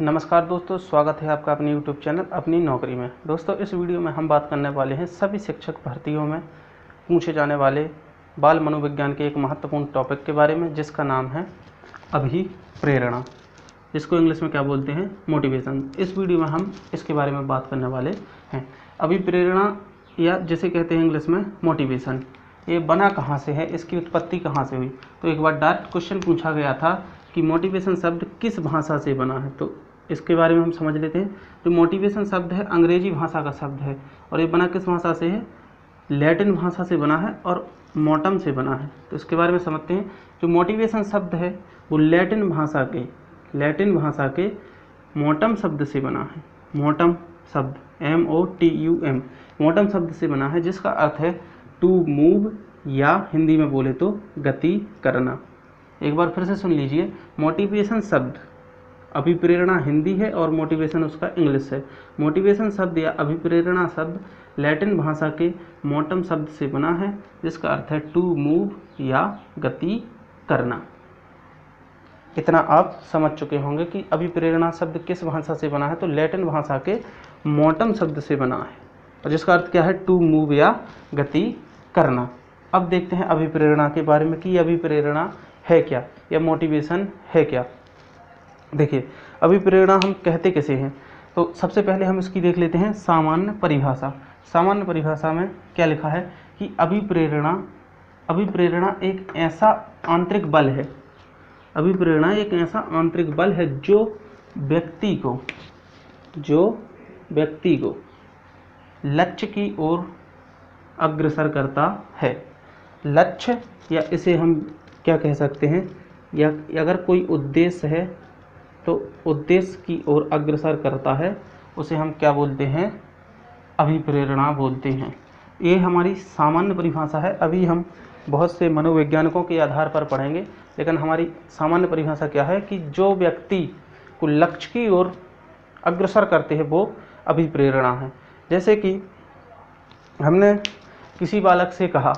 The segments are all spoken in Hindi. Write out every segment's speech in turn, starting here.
नमस्कार दोस्तों, स्वागत है आपका अपने YouTube चैनल अपनी नौकरी में। दोस्तों, इस वीडियो में हम बात करने वाले हैं सभी शिक्षक भर्तियों में पूछे जाने वाले बाल मनोविज्ञान के एक महत्वपूर्ण टॉपिक के बारे में, जिसका नाम है अभिप्रेरणा, जिसको इंग्लिश में क्या बोलते हैं, मोटिवेशन। इस वीडियो में हम इसके बारे में बात करने वाले हैं। अभिप्रेरणा या जिसे कहते हैं इंग्लिश में मोटिवेशन, ये बना कहाँ से है, इसकी उत्पत्ति कहाँ से हुई। तो एक बार डायरेक्ट क्वेश्चन पूछा गया था कि मोटिवेशन शब्द किस भाषा से बना है, तो इसके बारे में हम समझ लेते हैं। जो मोटिवेशन शब्द है अंग्रेजी भाषा का शब्द है और ये बना किस भाषा से है, लैटिन भाषा से बना है और मोटम से बना है। तो इसके बारे में समझते हैं। जो मोटिवेशन शब्द है वो लैटिन भाषा के मोटम शब्द से बना है। मोटम शब्द MOTUM मोटम शब्द से बना है, जिसका अर्थ है टू मूव या हिंदी में बोले तो गति करना। एक बार फिर से सुन लीजिए, मोटिवेशन शब्द, अभिप्रेरणा हिंदी है और मोटिवेशन उसका इंग्लिश है। मोटिवेशन शब्द या अभिप्रेरणा शब्द लैटिन भाषा के मोटम शब्द से बना है, जिसका अर्थ है टू मूव या गति करना। इतना आप समझ चुके होंगे कि अभिप्रेरणा शब्द किस भाषा से बना है, तो लैटिन भाषा के मोटम शब्द से बना है और जिसका अर्थ क्या है, टू मूव या गति करना। अब देखते हैं अभिप्रेरणा के बारे में कि अभिप्रेरणा है क्या या मोटिवेशन है क्या। देखिए, अभिप्रेरणा हम कहते कैसे हैं, तो सबसे पहले हम इसकी देख लेते हैं सामान्य परिभाषा। सामान्य परिभाषा में क्या लिखा है कि अभिप्रेरणा एक ऐसा आंतरिक बल है। अभिप्रेरणा एक ऐसा आंतरिक बल है जो व्यक्ति को लक्ष्य की ओर अग्रसर करता है। लक्ष्य या इसे हम क्या कह सकते हैं, या अगर कोई उद्देश्य है तो उद्देश्य की ओर अग्रसर करता है, उसे हम क्या बोलते हैं, अभिप्रेरणा बोलते हैं। ये हमारी सामान्य परिभाषा है। अभी हम बहुत से मनोवैज्ञानिकों के आधार पर पढ़ेंगे, लेकिन हमारी सामान्य परिभाषा क्या है कि जो व्यक्ति को लक्ष्य की ओर अग्रसर करते हैं वो अभिप्रेरणा है। जैसे कि हमने किसी बालक से कहा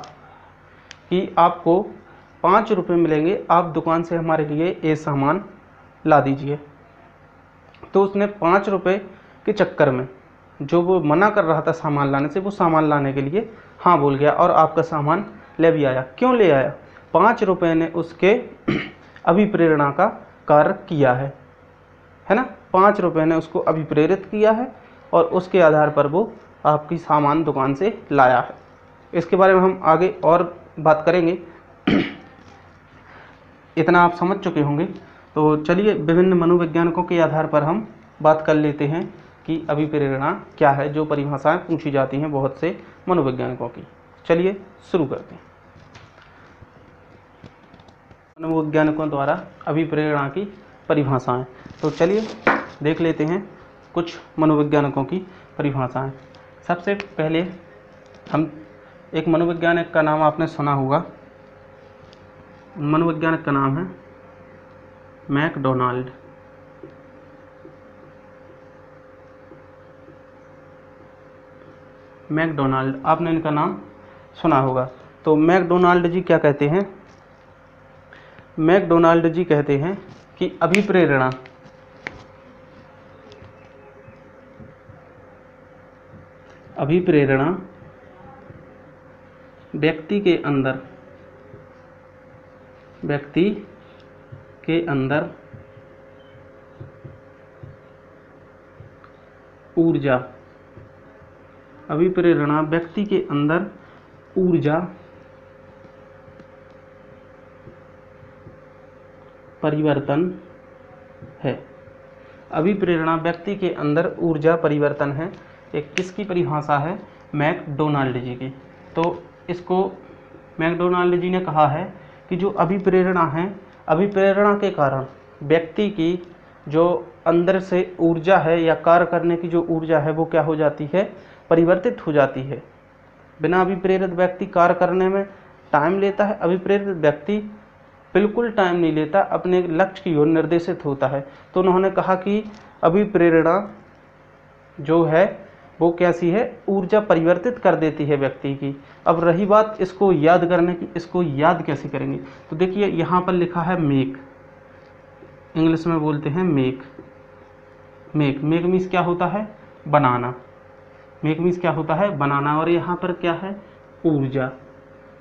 कि आपको 5 रुपये मिलेंगे, आप दुकान से हमारे लिए ये सामान ला दीजिए। तो उसने 5 रुपये के चक्कर में जो वो मना कर रहा था सामान लाने से, वो सामान लाने के लिए हाँ बोल गया और आपका सामान ले भी आया। क्यों ले आया? 5 रुपये ने उसके अभिप्रेरणा का कार्य किया है ना। 5 रुपये ने उसको अभिप्रेरित किया है और उसके आधार पर वो आपकी सामान दुकान से लाया है। इसके बारे में हम आगे और बात करेंगे। इतना आप समझ चुके होंगे। तो चलिए, विभिन्न मनोवैज्ञानिकों के आधार पर हम बात कर लेते हैं कि अभिप्रेरणा क्या है, जो परिभाषाएं पूछी जाती हैं बहुत से मनोवैज्ञानिकों की। चलिए शुरू करते हैं। मनोवैज्ञानिकों द्वारा अभिप्रेरणा की परिभाषाएं, तो चलिए देख लेते हैं कुछ मनोवैज्ञानिकों की परिभाषाएं। सबसे पहले हम एक मनोवैज्ञानिक का नाम आपने सुना होगा। मनोवैज्ञानिक का नाम है मैकडोनाल्ड। मैकडोनाल्ड, आपने इनका नाम सुना होगा। तो मैकडोनाल्ड जी क्या कहते हैं? मैकडोनाल्ड जी कहते हैं कि अभिप्रेरणा व्यक्ति के अंदर ऊर्जा, अभिप्रेरणा व्यक्ति के अंदर ऊर्जा परिवर्तन है। अभिप्रेरणा व्यक्ति के अंदर ऊर्जा परिवर्तन है। एक किसकी परिभाषा है? मैकडोनाल्ड जी की। तो इसको मैकडोनाल्ड जी ने कहा है कि जो अभिप्रेरणा है, अभिप्रेरणा के कारण व्यक्ति की जो अंदर से ऊर्जा है या कार्य करने की जो ऊर्जा है वो क्या हो जाती है, परिवर्तित हो जाती है। बिना अभिप्रेरित व्यक्ति कार्य करने में टाइम लेता है, अभिप्रेरित व्यक्ति बिल्कुल टाइम नहीं लेता, अपने लक्ष्य की ओर निर्देशित होता है। तो उन्होंने कहा कि अभिप्रेरणा जो है वो कैसी है, ऊर्जा परिवर्तित कर देती है व्यक्ति की। अब रही बात इसको याद करने की, इसको याद कैसे करेंगे? तो देखिए यहाँ पर लिखा है मेक, इंग्लिश में बोलते हैं मेक। मेक, मेक मीन्स क्या होता है, बनाना, मेक मीन्स क्या होता है, बनाना। और यहाँ पर क्या है, ऊर्जा,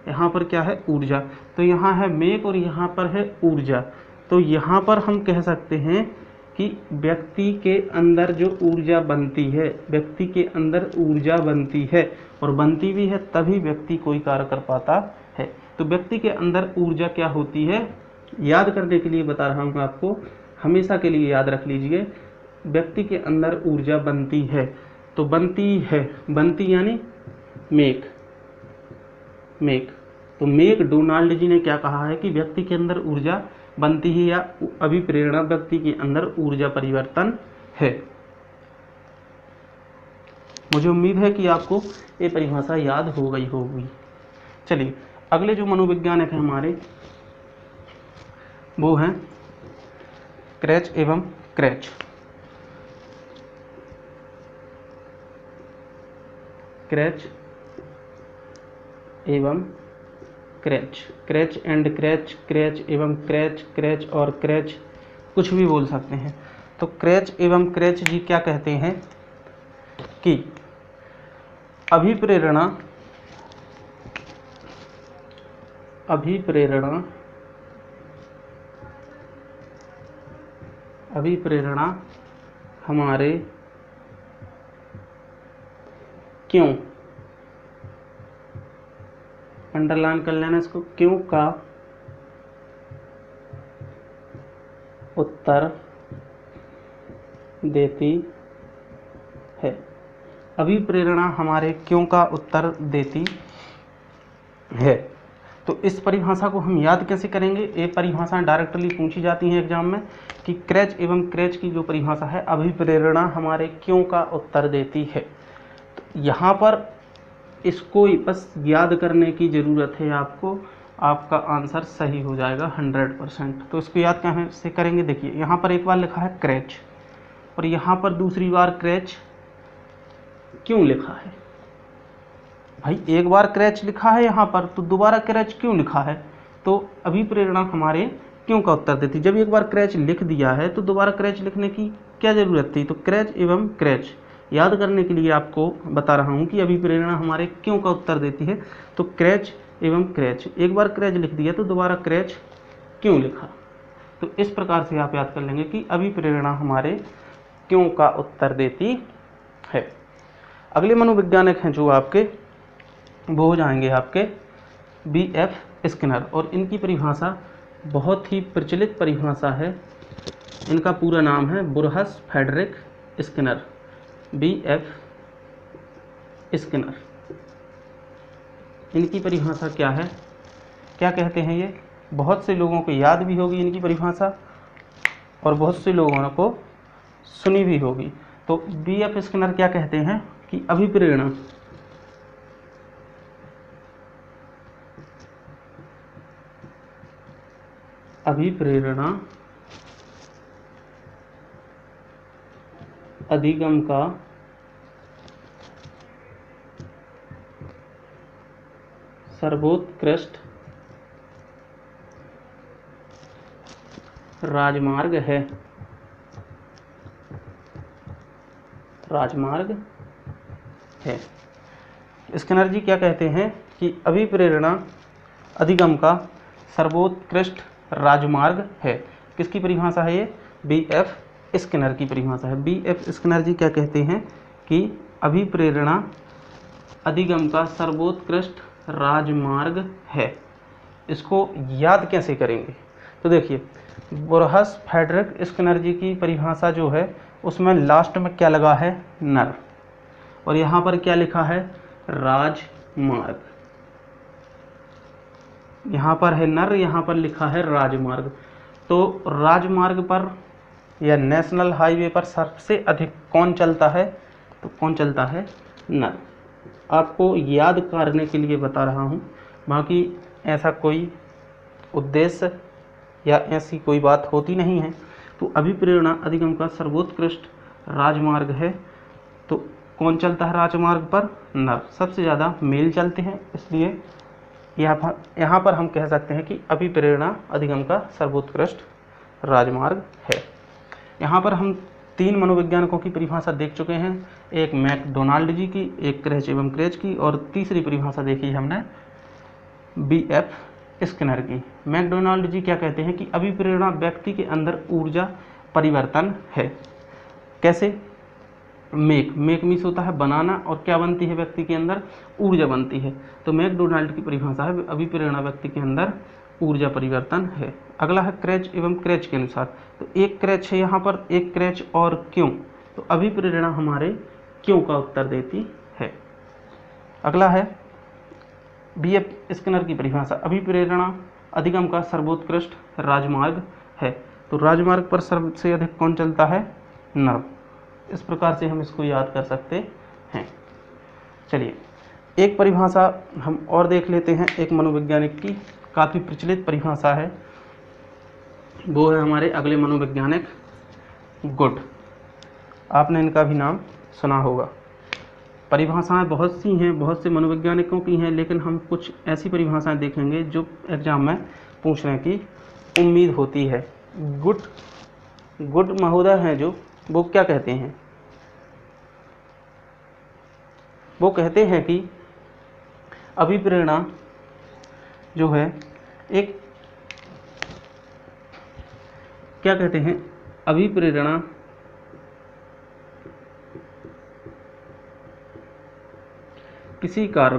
यहाँ पर क्या है, ऊर्जा। तो यहाँ है मेक और यहाँ पर है ऊर्जा। तो यहाँ पर हम कह सकते हैं कि व्यक्ति के अंदर जो ऊर्जा बनती है, व्यक्ति के अंदर ऊर्जा बनती है और बनती भी है तभी व्यक्ति कोई कार्य कर पाता है। तो व्यक्ति के अंदर ऊर्जा क्या होती है, याद करने के लिए बता रहा हूँ आपको, हमेशा के लिए याद रख लीजिए। व्यक्ति के अंदर ऊर्जा बनती है, तो बनती है, बनती यानी मेक, मेक। तो मेक, डोनाल्ड जी ने क्या कहा है कि व्यक्ति के अंदर ऊर्जा बनती है या अभिप्रेरणा व्यक्ति के अंदर ऊर्जा परिवर्तन है। मुझे उम्मीद है कि आपको ये परिभाषा याद हो गई होगी। चलिए अगले जो मनोवैज्ञानिक हैं हमारे, वो हैं क्रेच एवं क्रेच। क्रेच एवं creche, creche and creche, creche एवं क्रेच, क्रेच और क्रेच, कुछ भी बोल सकते हैं। तो क्रेच एवं क्रेच जी क्या कहते हैं कि अभिप्रेरणा, अभिप्रेरणा, अभिप्रेरणा हमारे क्यों, अंडरलाइन कर लेना इसको, क्यों का उत्तर देती है। अभिप्रेरणा हमारे क्यों का उत्तर देती है। तो इस परिभाषा को हम याद कैसे करेंगे, ये परिभाषा डायरेक्टली पूछी जाती है एग्जाम में कि क्रेच एवं क्रेच की जो परिभाषा है, अभिप्रेरणा हमारे क्यों का उत्तर देती है। तो यहाँ पर इसको बस याद करने की ज़रूरत है आपको, आपका आंसर सही हो जाएगा 100%। तो इसको याद कैसे करेंगे, देखिए यहाँ पर एक बार लिखा है क्रेच और यहाँ पर दूसरी बार क्रेच क्यों लिखा है। भाई एक बार क्रैच लिखा है यहाँ पर, तो दोबारा क्रैच क्यों लिखा है। तो अभिप्रेरणा हमारे क्यों का उत्तर देती। जब एक बार क्रैच लिख दिया है तो दोबारा क्रैच लिखने की क्या ज़रूरत थी। तो क्रैच एवं क्रैच याद करने के लिए आपको बता रहा हूँ कि अभिप्रेरणा हमारे क्यों का उत्तर देती है। तो क्रैच एवं क्रैच, एक बार क्रैच लिख दिया तो दोबारा क्रैच क्यों लिखा। तो इस प्रकार से आप याद कर लेंगे कि अभिप्रेरणा हमारे क्यों का उत्तर देती है। अगले मनोवैज्ञानिक हैं जो आपके, वो हो जाएंगे आपके B.F. स्किनर, और इनकी परिभाषा बहुत ही प्रचलित परिभाषा है। इनका पूरा नाम है बुरहस फ्रेडरिक स्किनर, B.F. स्किनर। इनकी परिभाषा क्या है, क्या कहते हैं ये, बहुत से लोगों को याद भी होगी इनकी परिभाषा और बहुत से लोगों को सुनी भी होगी। तो B.F. स्किनर क्या कहते हैं कि अभिप्रेरणा, अभिप्रेरणा अधिगम का सर्वोत्कृष्ट राजमार्ग है, राजमार्ग है। स्किनर जी क्या कहते हैं कि अभिप्रेरणा अधिगम का सर्वोत्कृष्ट राजमार्ग है। किसकी परिभाषा है ये, B.F. स्किनर की परिभाषा है। B.F. स्किनर जी क्या कहते हैं कि अभिप्रेरणा अधिगम का सर्वोत्कृष्ट राजमार्ग है। इसको याद कैसे करेंगे, तो देखिए बुरहस फ्रेडरिक स्किनर जी की परिभाषा जो है उसमें लास्ट में क्या लगा है, नर, और यहाँ पर क्या लिखा है, राजमार्ग। यहाँ पर है नर, यहाँ पर लिखा है राजमार्ग। तो राजमार्ग पर या नेशनल हाईवे पर सबसे अधिक कौन चलता है, तो कौन चलता है, नर। आपको याद करने के लिए बता रहा हूँ, बाकी ऐसा कोई उद्देश्य या ऐसी कोई बात होती नहीं है। तो अभिप्रेरणा अधिगम का सर्वोत्कृष्ट राजमार्ग है, तो कौन चलता है राजमार्ग पर, नर। सबसे ज़्यादा मेल चलते हैं, इसलिए यहाँ पर हम कह सकते हैं कि अभिप्रेरणा अधिगम का सर्वोत्कृष्ट राजमार्ग है। यहाँ पर हम 3 मनोवैज्ञानिकों की परिभाषा देख चुके हैं, एक मैकडोनाल्ड जी की, एक क्रेच एवं क्रेच की, और तीसरी परिभाषा देखी हमने BF स्किनर की। मैकडोनाल्ड जी क्या कहते हैं कि अभिप्रेरणा व्यक्ति के अंदर ऊर्जा परिवर्तन है। कैसे? मेक मीन्स होता है बनाना, और क्या बनती है व्यक्ति के अंदर? ऊर्जा बनती है। तो मैकडोनाल्ड की परिभाषा है अभिप्रेरणा व्यक्ति के अंदर ऊर्जा परिवर्तन है। अगला है क्रेच एवं क्रेच के अनुसार। तो एक क्रेच है यहाँ पर, एक क्रेच और क्यों, तो अभिप्रेरणा हमारे क्यों का उत्तर देती है। अगला है BF स्किनर की परिभाषा, अभिप्रेरणा अधिगम का सर्वोत्कृष्ट राजमार्ग है। तो राजमार्ग पर सबसे अधिक कौन चलता है? नर्व। इस प्रकार से हम इसको याद कर सकते हैं। चलिए एक परिभाषा हम और देख लेते हैं, एक मनोवैज्ञानिक की काफ़ी प्रचलित परिभाषा है, वो है हमारे अगले मनोवैज्ञानिक गुड। आपने इनका भी नाम सुना होगा। परिभाषाएं बहुत सी हैं, बहुत से मनोवैज्ञानिकों की हैं, लेकिन हम कुछ ऐसी परिभाषाएं देखेंगे जो एग्जाम में पूछने की उम्मीद होती है। गुड महोदय हैं जो, वो क्या कहते हैं? वो कहते हैं कि अभिप्रेरणा जो है एक, क्या कहते हैं? अभिप्रेरणा किसी कार्य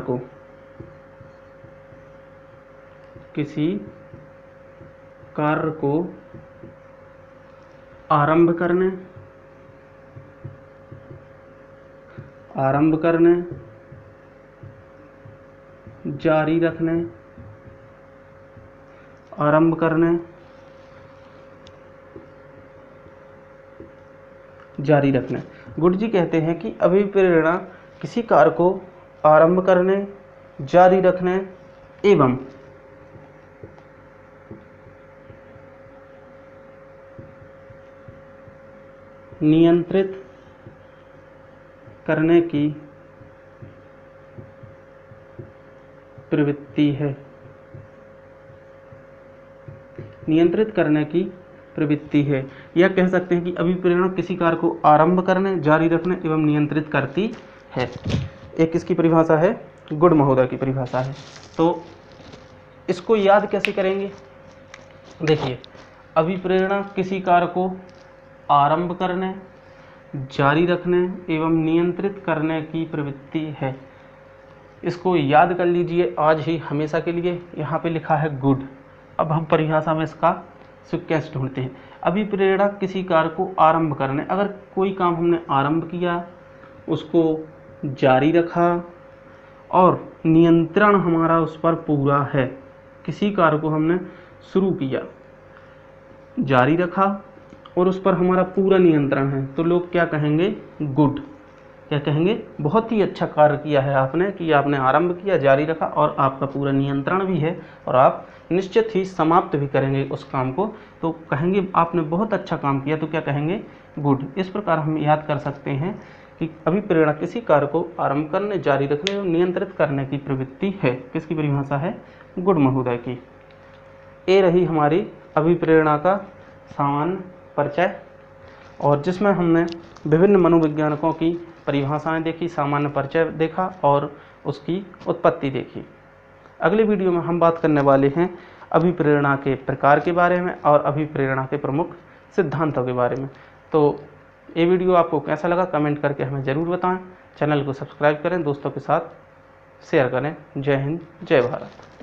को आरंभ करने, जारी रखने, आरंभ करने, जारी रखने। गुड जी कहते हैं कि अभिप्रेरणा किसी कार्य को आरंभ करने, जारी रखने एवं नियंत्रित करने की प्रवृत्ति है। नियंत्रित करने की प्रवृत्ति है, या कह सकते हैं कि अभिप्रेरणा किसी कार्य को आरंभ करने, जारी रखने एवं नियंत्रित करती है। एक किसकी परिभाषा है? गुड महोदय की परिभाषा है। तो इसको याद कैसे करेंगे? देखिए, अभिप्रेरणा किसी कार्य को आरंभ करने, जारी रखने एवं नियंत्रित करने की प्रवृत्ति है। इसको याद कर लीजिए आज ही हमेशा के लिए। यहाँ पे लिखा है गुड। अब हम परिभाषा में इसका सीक्वेंस ढूंढते हैं। अभिप्रेरणा किसी कार्य को आरंभ करने, अगर कोई काम हमने आरंभ किया, उसको जारी रखा और नियंत्रण हमारा उस पर पूरा है। किसी कार्य को हमने शुरू किया, जारी रखा और उस पर हमारा पूरा नियंत्रण है, तो लोग क्या कहेंगे? गुड। क्या कहेंगे? बहुत ही अच्छा कार्य किया है आपने, कि आपने आरंभ किया, जारी रखा और आपका पूरा नियंत्रण भी है, और आप निश्चित ही समाप्त भी करेंगे उस काम को, तो कहेंगे आपने बहुत अच्छा काम किया, तो क्या कहेंगे? गुड। इस प्रकार हम याद कर सकते हैं कि अभिप्रेरणा किसी कार्य को आरंभ करने, जारी रखने और नियंत्रित करने की प्रवृत्ति है। किसकी परिभाषा है? गुड महोदय की। ये रही हमारी अभिप्रेरणा का सामान्य परिचय, और जिसमें हमने विभिन्न मनोवैज्ञानिकों की परिभाषाएं देखी, सामान्य परिचय देखा और उसकी उत्पत्ति देखी। अगले वीडियो में हम बात करने वाले हैं अभिप्रेरणा के प्रकार के बारे में और अभिप्रेरणा के प्रमुख सिद्धांतों के बारे में। तो ये वीडियो आपको कैसा लगा कमेंट करके हमें ज़रूर बताएं। चैनल को सब्सक्राइब करें, दोस्तों के साथ शेयर करें। जय हिंद, जय भारत।